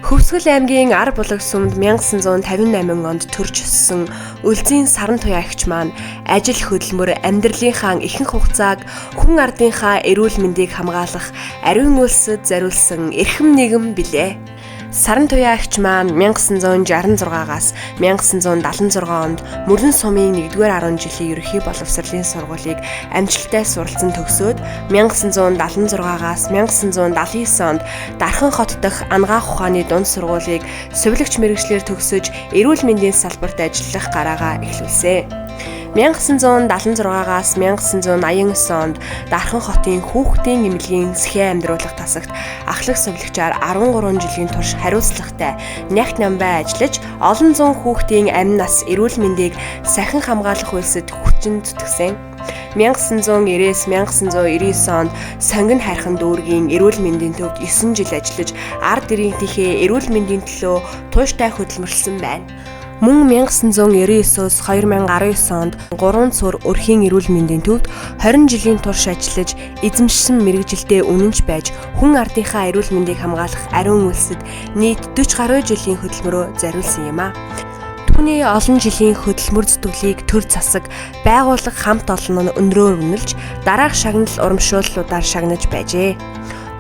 Хөвсгөл аймгийн Ар булаг сумд 1958 онд төрж өссөн Үлзийн Саран туяа эгч маань ажил хөдөлмөр амьдралынхаа ихэнх хугацааг хүн ардынхаа эрүүл мэндийг хамгаалах ариун улсад зориулсан эрхэм нийгэм билээ. Саран туяа эгч маань 1966-аас 1976 онд Мөрөн сумын 1-р 10 жилийн ерөнхий боловсролын сургуулийг амжилттай суралцсан төгсөөд 1976-аас 1979 онд Дархан хот дахь анагаах ухааны дунд сургуулийг сувилагч мэргэжлэр төгсөж эрүүл мэндийн салбарт ажиллах гараагаа эхлүүлсэн. 1976-аас 1989 онд Дархан хотын хүүхдийн эмнэлгийн сэхэн амьдруулах тасагт ахлах сувилагчаар 13 жилийн турш хариуцлагатай нягт намбай ажиллаж олон зуун хүүхдийн амь нас эрүүл мэндийг сахин хамгаалах үйлсэд хүчин зүтгэсэн. 1990-1999 онд Сонгон хайрхан дүүргийн эрүүл мэндийн төвд 9 жил ажиллаж ард иргэнтийнхээ эрүүл мэндийн төлөө тууштай хөдөлмөрлсөн байна. Мөн 1999-өөс 2019 онд 3 цур өрхийн эрүүл мэндийн төвд 20 жилийн турш ажиллаж эзэмшсэн мэргэжилтэд үнэнч байж хүн ардынхаа эрүүл мэндийг хамгаалах ариун улсад нийт 40 гаруй жилийн хөдөлмөрөө зориулсан юм а. Түүний олон жилийн хөдөлмөр зүтгэлийг төр засаг байгууллага хамт олон нь өндрөөр үнэлж дараах шагнал урамшууллуудаар шагнаж байжээ.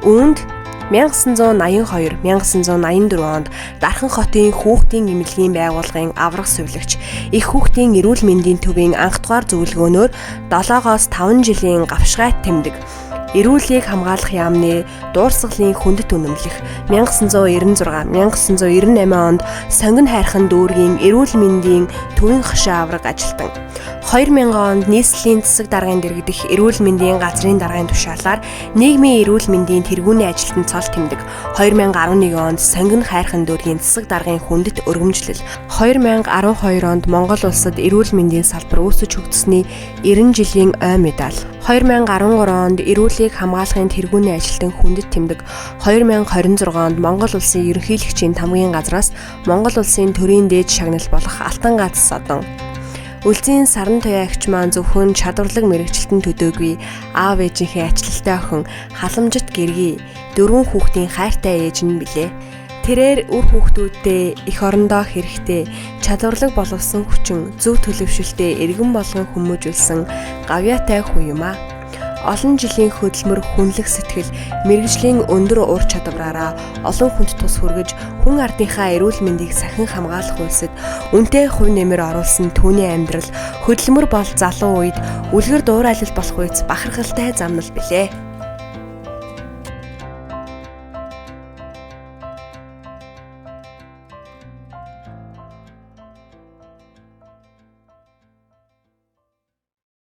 Үүнд 1982-1984 онд Дархан хотын хүүхдийн эмнэлгийн байгууллагын аврах сувилагч их хүүхдийн эрүүл мэндийн төвийн анх дугаар зөвлөгөөнөөр 7-5 жилийн гавшгай тэмдэг эрүүлийг хамгаалах яамны дуурсгалын хүндэт үнэмлэх 1996-1998 онд Сонгон хайрхан дүүргийн эрүүл мэндийн төвийн хашаа авраг ажилтан 2000 онд нийслэлийн засаг даргын дэргэдэх эрүүл мэндийн газрын даргын тушаалаар нийгмийн эрүүл мэндийн тэргүүний ажилтан цол тэмдэг 2011 онд Сонгон хайрхан дүүргийн засаг даргын хүндэт өргөмжлөл 2012 онд Монгол улсад эрүүл мэндийн салбар өсөж хөгжсөний 90 жилийн ой медаль 2013 онд эрүүлийг хамгаалахын тэргүүний ажилтан хүндэт тэмдэг 2026 онд Монгол улсын ерөнхийлөгчийн тамгын газраас Монгол улсын төрийн дээд шагнал болох Алтан гац содон Үлзийн Саран туяа эгч маань зөвхөн чадварлаг мэргэжилтэн төдөөгүй аав ээжийнхээ ачлалтай охин халамжит гэргий 4 хүүхдийн хайртай ээж нь билээ. Тэрээр үр хүүхдүүддээ эх орондоо хэрэгтэй чадварлаг боловсон хүчин зөв төлөвшөлтөд эргэн болгон хүмүүжүүлсэн гавьяатай хүн юм а. Олон жилийн хөдөлмөр хүнлэх сэтгэл мэргэжлийн өндөр ур чадвараараа олон хүнд тус хүргэж хүн ардынхаа эрүүл мэндийг сахин хамгаалах үйлсэд үнэтэй хувь нэмэр оруулсан түүний амьдрал хөдөлмөр бол залуу үед үлгэр дуурайлал болох үйс бахархалтай замнал билээ.